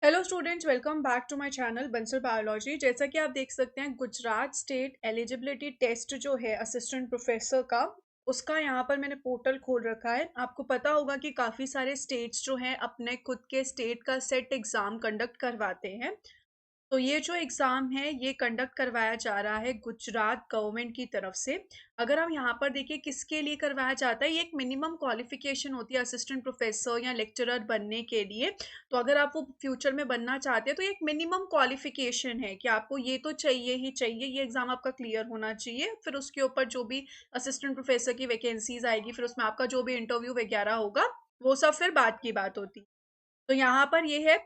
Hello students, welcome back to my channel Bansal biology. जैसा कि आप देख सकते हैं, गुजरात स्टेट एलिजिबिलिटी टेस्ट जो है असिस्टेंट प्रोफेसर का, उसका यहाँ पर मैंने पोर्टल खोल रखा है। आपको पता होगा कि काफ़ी सारे स्टेट्स जो हैं अपने खुद के स्टेट का सेट एग्ज़ाम कंडक्ट करवाते हैं। तो ये जो एग्ज़ाम है ये कंडक्ट करवाया जा रहा है गुजरात गवर्नमेंट की तरफ से। अगर हम यहाँ पर देखिए किसके लिए करवाया जाता है, ये एक मिनिमम क्वालिफिकेशन होती है असिस्टेंट प्रोफेसर या लेक्चरर बनने के लिए। तो अगर आप वो फ्यूचर में बनना चाहते हैं तो ये एक मिनिमम क्वालिफिकेशन है कि आपको ये तो चाहिए ही चाहिए, ये एग्ज़ाम आपका क्लियर होना चाहिए। फिर उसके ऊपर जो भी असिस्टेंट प्रोफेसर की वैकेंसीज आएगी, फिर उसमें आपका जो भी इंटरव्यू वगैरह होगा वो सब फिर बाद की बात होती। तो यहाँ पर ये है।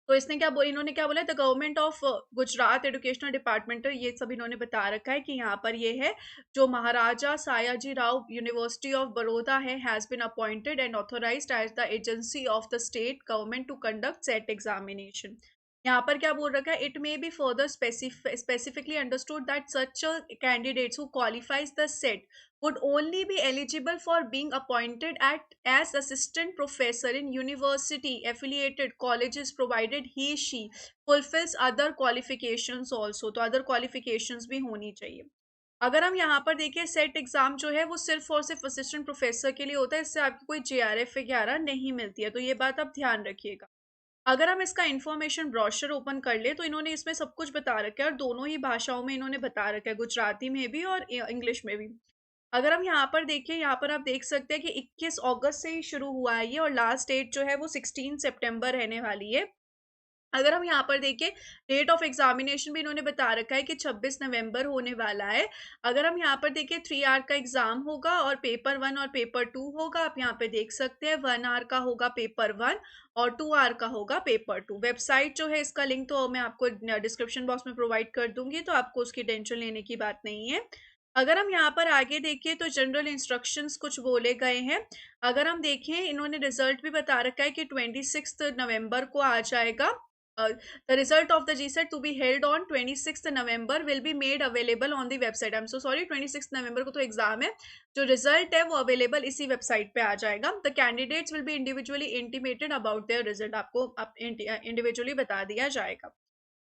तो इसने इन्होंने क्या बोला, the government of Gujarat educational department, ये सब इन्होंने बता रखा है कि यहाँ पर ये है जो महाराजा सायाजी राव यूनिवर्सिटी ऑफ बड़ौदा है, has been appointed and authorised as the agency of the state government to conduct SET examination. यहाँ पर क्या बोल रखा है, it may be further specifically understood that such candidates who qualifies the SET would only be eligible for being appointed as assistant professor in university affiliated colleges provided he/she fulfills other qualifications also। तो other qualifications भी होनी चाहिए। अगर हम यहाँ पर देखिए, set exam जो है वो सिर्फ और सिर्फ असिस्टेंट प्रोफेसर के लिए होता है, इससे आपको कोई JRF वगैरह नहीं मिलती है, तो ये बात आप ध्यान रखिएगा। अगर हम इसका इंफॉर्मेशन ब्रोशर ओपन कर ले तो इन्होंने इसमें सब कुछ बता रखा है और दोनों ही भाषाओं में इन्होंने बता रखा है, गुजराती में भी और इंग्लिश में भी। अगर हम यहाँ पर देखें, यहाँ पर आप देख सकते हैं कि 21 अगस्त से ही शुरू हुआ है ये, और लास्ट डेट जो है वो 16 सितंबर रहने वाली है। अगर हम यहाँ पर देखें, डेट ऑफ एग्जामिनेशन भी इन्होंने बता रखा है कि 26 नवंबर होने वाला है। अगर हम यहाँ पर देखें, 3 आवर का एग्जाम होगा और पेपर 1 और पेपर 2 होगा। आप यहाँ पे देख सकते हैं 1 आवर का होगा पेपर 1 और 2 आवर का होगा पेपर 2। वेबसाइट जो है, इसका लिंक तो मैं आपको डिस्क्रिप्शन बॉक्स में प्रोवाइड कर दूंगी, तो आपको उसकी टेंशन लेने की बात नहीं है। अगर हम यहाँ पर आगे देखिए तो जनरल इंस्ट्रक्शंस कुछ बोले गए हैं। अगर हम देखें, इन्होंने रिजल्ट भी बता रखा है कि 26 नवंबर को आ जाएगा। The result of the GSET to be held on 26th November will be made available on the website. I'm so sorry, 26th नवंबर को तो एग्जाम है। जो रिजल्ट है वो अवेलेबल इसी वेबसाइट पे आ जाएगा। The candidates will be individually intimated about their result, आपको इंडिविजुअली बता दिया जाएगा।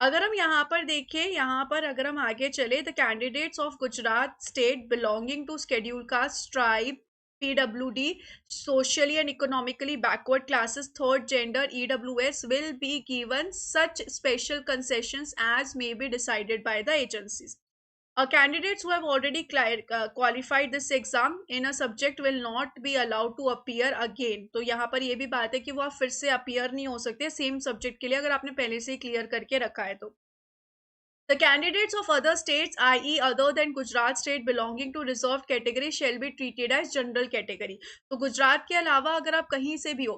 अगर हम यहाँ पर देखें, यहाँ पर अगर हम आगे चले, the candidates of Gujarat state belonging to schedule caste, tribe, PWD, socially and economically backward classes, third gender, EWS will be given such special concessions as may be decided by the agencies. Candidates who have already qualified this exam in a subject will not be allowed to appear again। तो यहाँ पर ये भी बात है कि वो आप फिर से appear नहीं हो सकते सेम सब्जेक्ट के लिए, अगर आपने पहले से ही क्लियर करके रखा है तो। The candidates of other states, i.e. other than Gujarat state belonging to reserved category shall be treated as general category। तो गुजरात के अलावा अगर आप कहीं से भी हो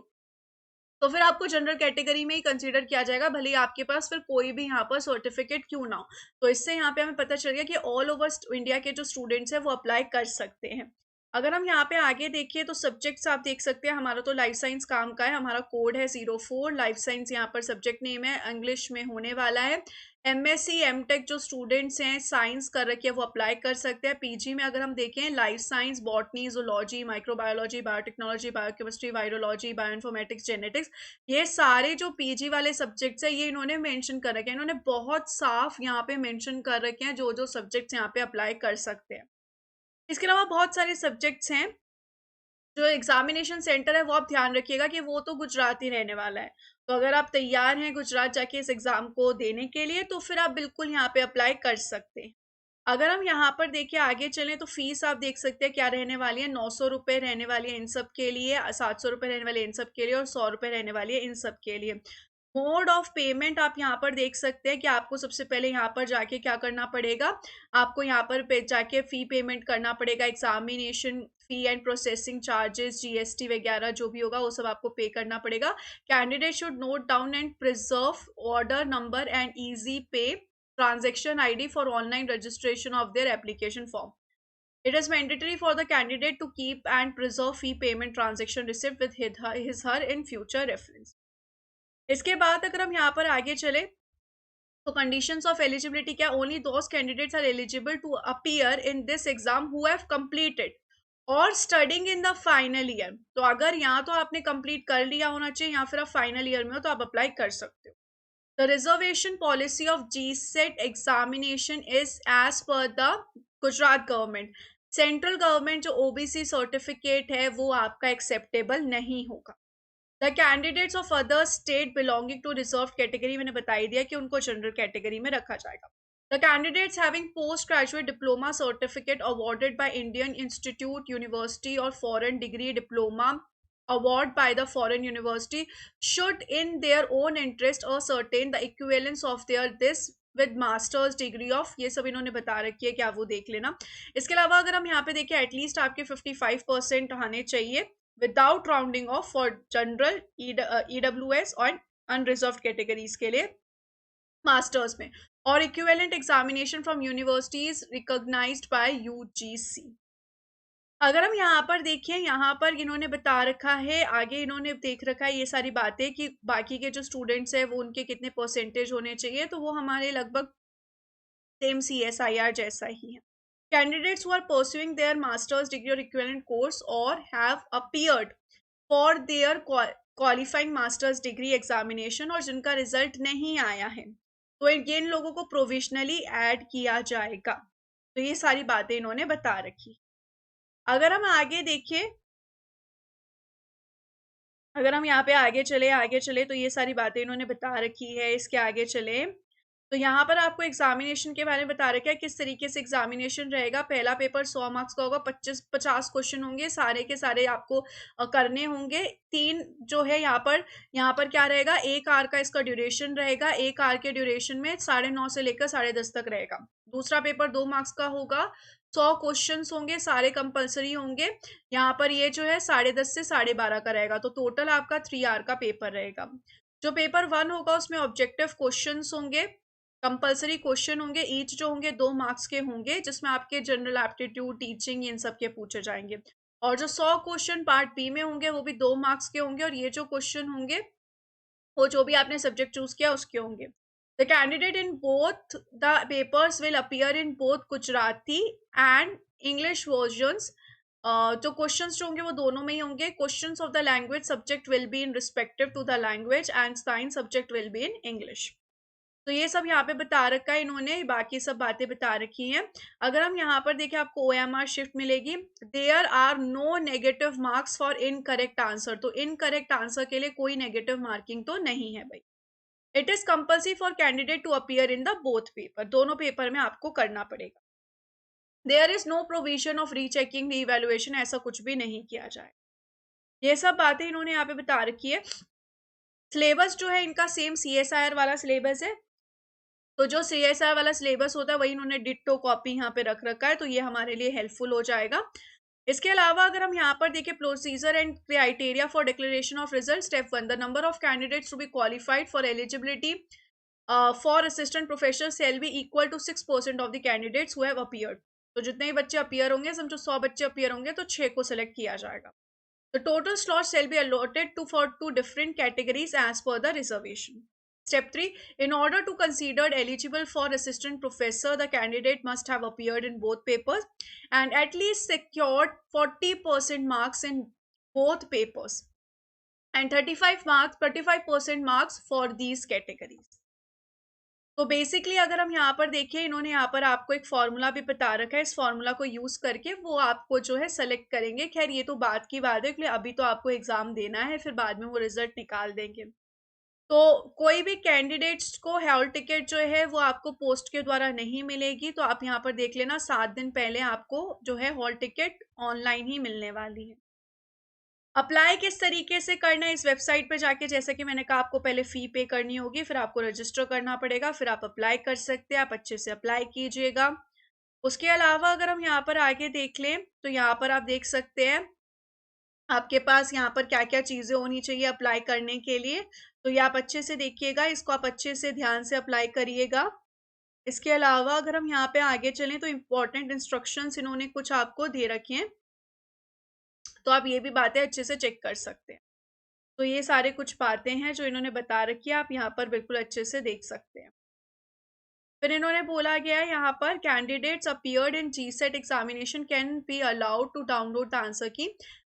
तो फिर आपको जनरल कैटेगरी में ही कंसीडर किया जाएगा, भले ही आपके पास फिर कोई भी यहाँ पर सर्टिफिकेट क्यों ना हो। तो इससे यहाँ पे हमें पता चल गया कि ऑल ओवर इंडिया के जो स्टूडेंट्स हैं वो अप्लाई कर सकते हैं। अगर हम यहाँ पे आगे देखिए तो सब्जेक्ट्स आप देख सकते हैं, हमारा तो लाइफ साइंस काम का है, हमारा कोड है 04। लाइफ साइंस यहाँ पर सब्जेक्ट नेम है, इंग्लिश में होने वाला है। MSc MTech जो स्टूडेंट्स हैं साइंस कर रखे हैं वो अप्लाई कर सकते हैं। PG में अगर हम देखें, life science, botany, zoology, microbiology, biotechnology, biochemistry, virology, bioinformatics, genetics, ये सारे जो PG वाले सब्जेक्ट्स हैं ये इन्होंने मेंशन कर रखे हैं। इन्होंने बहुत साफ यहाँ पे मेंशन कर रखे हैं जो जो सब्जेक्ट्स यहाँ पे अप्लाई कर सकते हैं। इसके अलावा बहुत सारे सब्जेक्ट्स हैं। जो एग्जामिनेशन सेंटर है वो आप ध्यान रखिएगा कि वो तो गुजरात ही रहने वाला है। तो अगर आप तैयार हैं गुजरात जाके इस एग्जाम को देने के लिए तो फिर आप बिल्कुल यहाँ पे अप्लाई कर सकते हैं। अगर हम यहाँ पर देखिए आगे चलें तो फीस आप देख सकते हैं क्या रहने वाली है। 900 रुपये रहने वाली है इन सब के लिए, 700 रुपये रहने वाली है इन सब के लिए, और 100 रुपये रहने वाली है इन सब के लिए। मोड ऑफ पेमेंट आप यहाँ पर देख सकते हैं कि आपको सबसे पहले यहाँ पर जाके क्या करना पड़ेगा, आपको यहाँ पर जाके फी पेमेंट करना पड़ेगा, examination fee and processing charges, GST वगैरह जो भी होगा वो सब आपको पे करना पड़ेगा। Candidate should note down and preserve order number and easy पे transaction ID for online registration of their application form. It is mandatory for the candidate to keep and preserve fee payment transaction receipt with his/her in future reference। इसके बाद अगर हम यहाँ पर आगे चले तो conditions of eligibility क्या, only those candidates are eligible to appear in this exam who have completed और studying in the final year, तो अगर यहाँ तो आपने कंप्लीट कर लिया होना चाहिए या फिर आप फाइनल ईयर में हो तो आप अप्लाई कर सकते हो। The reservation policy of GSET examination is as per the Gujarat government. Central government जो OBC सर्टिफिकेट है वो आपका एक्सेप्टेबल नहीं होगा। The candidates of other state belonging to reserve category, मैंने बता ही दिया कि उनको जनरल कैटेगरी में रखा जाएगा। The candidates having post graduate diploma certificate awarded by Indian institute university और foreign degree diploma award by the foreign university should in their own interest ascertain the equivalence of their this with master's degree of, ये सब इन्होंने बता रखी है कि आप वो देख लेना। इसके अलावा अगर हम यहाँ पे देखें एटलीस्ट आपके 55% आने चाहिए without rounding off for general EWS और अनरिजर्व कैटेगरीज के लिए मास्टर्स में, और equivalent examination from universities recognised by UGC। अगर हम यहाँ पर देखें, यहाँ पर इन्होंने बता रखा है आगे, इन्होंने देख रखा है ये सारी बातें कि बाकी के जो स्टूडेंट्स हैं वो उनके कितने परसेंटेज होने चाहिए, तो वो हमारे लगभग सेम CSIR जैसा ही है। Candidates who are pursuing their masters degree और इक्विवेलेंट कोर्स और have appeared for their qualifying masters degree examination, और जिनका रिजल्ट नहीं आया है तो इन लोगों को प्रोविजनली ऐड किया जाएगा। तो ये सारी बातें इन्होंने बता रखी। अगर हम आगे देखें, अगर हम यहाँ पे आगे चले तो ये सारी बातें इन्होंने बता रखी है। इसके आगे चले तो यहाँ पर आपको एग्जामिनेशन के बारे में बता रखा है किस तरीके से एग्जामिनेशन रहेगा। पहला पेपर 100 मार्क्स का होगा, 50 क्वेश्चन होंगे, सारे के सारे आपको करने होंगे। 3 जो है यहाँ पर क्या रहेगा, 1 आवर का इसका ड्यूरेशन रहेगा। 1 आवर के ड्यूरेशन में 9:30 से लेकर 10:30 तक रहेगा। दूसरा पेपर 2 मार्क्स का होगा, 100 क्वेश्चन होंगे, सारे कंपलसरी होंगे। यहाँ पर ये जो है 10:30 से 12:30 का रहेगा, तो टोटल आपका 3 आवर का पेपर रहेगा। जो पेपर 1 होगा उसमें ऑब्जेक्टिव क्वेश्चन होंगे, कंपलसरी क्वेश्चन होंगे, ईच जो होंगे 2 मार्क्स के होंगे, जिसमें आपके जनरल एप्टीट्यूड, टीचिंग, इन सब के पूछे जाएंगे। और जो 100 क्वेश्चन पार्ट बी में होंगे वो भी 2 मार्क्स के होंगे, और ये जो क्वेश्चन होंगे वो जो भी आपने सब्जेक्ट चूज किया उसके होंगे। The candidate in both the papers will appear in both Gujarati and English versions. जो क्वेश्चंस जो होंगे वो दोनों में ही होंगे। Questions of the language subject will be in respective to the language and science subject will be in English. तो ये सब यहाँ पे बता रखा है इन्होंने, बाकी सब बातें बता रखी हैं। अगर हम यहाँ पर देखें आपको OMR शिफ्ट मिलेगी। There are no negative marks for incorrect answer, तो इनकरेक्ट आंसर के लिए कोई नेगेटिव मार्किंग तो नहीं है भाई। It is compulsory for candidate to appear in the both paper, दोनों पेपर में आपको करना पड़ेगा। There is no provision of rechecking reevaluation, ऐसा कुछ भी नहीं किया जाए। ये सब बातें इन्होंने यहाँ पे बता रखी है। सिलेबस जो है इनका सेम CSIR वाला सिलेबस है, तो जो CSIR वाला सिलेबस होता है वही इन्होंने डिट्टो कॉपी यहाँ पे रख रखा है, तो ये हमारे लिए हेल्पफुल हो जाएगा। इसके अलावा अगर हम यहाँ पर देखें procedure and criteria for declaration of result, step 1 the number of candidates to be qualified for eligibility for assistant professor shall be equal to 6% of the candidates who have appeared. तो जितने ही बच्चे अपीयर होंगे, समझो 100 बच्चे appear होंगे तो 6 को select किया जाएगा। The total slots shall be allotted for 2 different categories as per the reservation. Step 3. In order to considered eligible for assistant professor, the candidate must have appeared in both papers and at least secured 40% marks in both papers and 35% marks for these categories. तो basically अगर हम यहाँ पर देखें, इन्होंने यहाँ पर आपको एक फॉर्मूला भी बता रखा है, इस फॉर्मूला को यूज करके वो आपको जो है सेलेक्ट करेंगे। खैर ये तो बात की बात है, इसलिए अभी तो आपको एग्जाम देना है, फिर बाद में वो रिजल्ट निकाल देंगे। तो कोई भी कैंडिडेट्स को हॉल टिकट जो है वो आपको पोस्ट के द्वारा नहीं मिलेगी, तो आप यहाँ पर देख लेना 7 दिन पहले आपको जो है हॉल टिकट ऑनलाइन ही मिलने वाली है। अप्लाई किस तरीके से करना है, इस वेबसाइट पे जाके, जैसे कि मैंने कहा आपको पहले फी पे करनी होगी, फिर आपको रजिस्टर करना पड़ेगा, फिर आप अप्लाई कर सकते हैं। आप अच्छे से अप्लाई कीजिएगा। उसके अलावा अगर हम यहाँ पर आगे देख लें तो यहाँ पर आप देख सकते हैं आपके पास यहाँ पर क्या क्या चीजें होनी चाहिए अप्लाई करने के लिए, तो ये आप अच्छे से देखिएगा, इसको आप अच्छे से ध्यान से अप्लाई करिएगा। इसके अलावा अगर हम यहाँ पे आगे चलें तो इम्पोर्टेंट इंस्ट्रक्शंस इन्होंने कुछ आपको दे रखे हैं, तो आप ये भी बातें अच्छे से चेक कर सकते हैं। तो ये सारे कुछ बातें हैं जो इन्होंने बता रखी है, आप यहाँ पर बिल्कुल अच्छे से देख सकते हैं। फिर इन्होंने बोला गया है यहाँ पर candidates appeared in GSET examination can be allowed to download the answer key.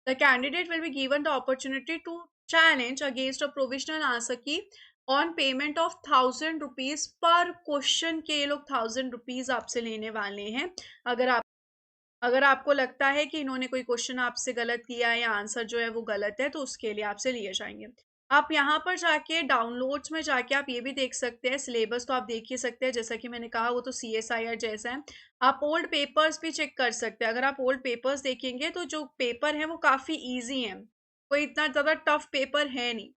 The candidate will be given the opportunity to challenge against a provisional answer key on payment of 1000 rupees per question के। ये लोग 1000 rupees आपसे लेने वाले हैं। अगर आप अगर आपको लगता है कि इन्होंने कोई क्वेश्चन आपसे गलत किया है या आंसर जो है वो गलत है, तो उसके लिए आपसे लिए जाएंगे। आप यहाँ पर जाके डाउनलोड्स में जाके आप ये भी देख सकते हैं, सिलेबस तो आप देख ही सकते हैं, जैसा कि मैंने कहा वो तो CSIR जैसा है। आप ओल्ड पेपर्स भी चेक कर सकते हैं। अगर आप ओल्ड पेपर्स देखेंगे तो जो पेपर है वो काफ़ी ईजी है, कोई इतना ज़्यादा टफ पेपर है नहीं।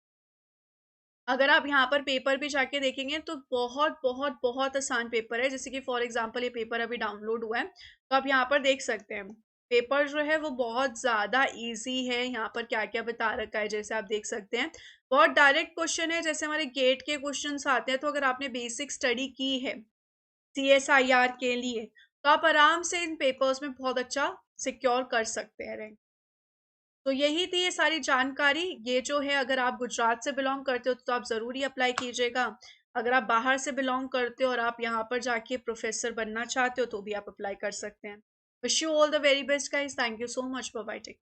अगर आप यहाँ पर पेपर भी जाके देखेंगे तो बहुत बहुत बहुत आसान पेपर है। जैसे कि फॉर एग्जांपल ये पेपर अभी डाउनलोड हुआ है, तो आप यहाँ पर देख सकते हैं पेपर जो है वो बहुत ज़्यादा इजी है। यहाँ पर क्या क्या बता रखा है जैसे आप देख सकते हैं, बहुत डायरेक्ट क्वेश्चन है। जैसे हमारे गेट के क्वेश्चन आते हैं, तो अगर आपने बेसिक स्टडी की है CSIR के लिए, तो आप आराम से इन पेपर्स में बहुत अच्छा सिक्योर कर सकते हैं रैंक। तो यही थी ये सारी जानकारी। ये जो है, अगर आप गुजरात से बिलोंग करते हो तो आप ज़रूरी अप्लाई कीजिएगा। अगर आप बाहर से बिलोंग करते हो और आप यहाँ पर जाके प्रोफेसर बनना चाहते हो तो भी आप अप्लाई कर सकते हैं। Wish you all the very best guys. Thank you so much. Bye bye. Take